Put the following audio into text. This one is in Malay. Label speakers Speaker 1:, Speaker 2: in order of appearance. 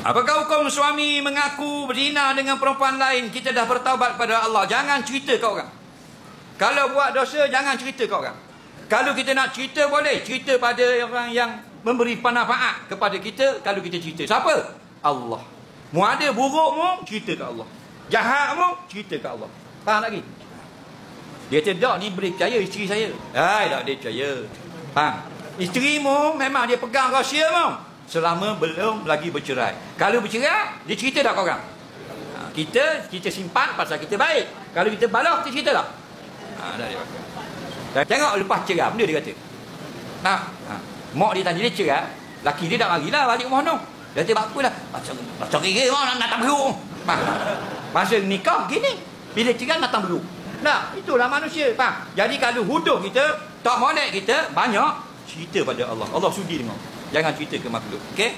Speaker 1: Apakah hukum suami mengaku berzina dengan perempuan lain? Kita dah bertaubat kepada Allah. Jangan cerita kat orang. Kalau buat dosa, jangan cerita kat orang. Kalau kita nak cerita, boleh. Cerita pada orang yang memberi manfaat kepada kita. Kalau kita cerita. Siapa? Allah. Mu ada buruk mu, cerita kat Allah. Jahat mu, cerita kat Allah. Faham lagi? Dia tidak ni boleh percaya isteri saya. Tak dia percaya. Faham? Isteri mu memang dia pegang rahsia mu. Selama belum lagi bercerai. Kalau bercerai, dia cerita tak korang? Kita simpan pasal kita baik. Kalau kita balas, kita cerita tak? Dah dia pakai. Tengok lepas cerai, benda dia kata. Mak dia tanya dia cerai, laki dia dah marilah balik rumah tu. Dia kata, apa lah? Macam kira nak datang beruk. Masa nikah gini, bila cerai datang beruk. Nah, itulah manusia. Faham? Jadi kalau huduh kita, tak molek kita, banyak cerita pada Allah. Allah sudi dengan. Jangan cerita ke makhluk. Okey?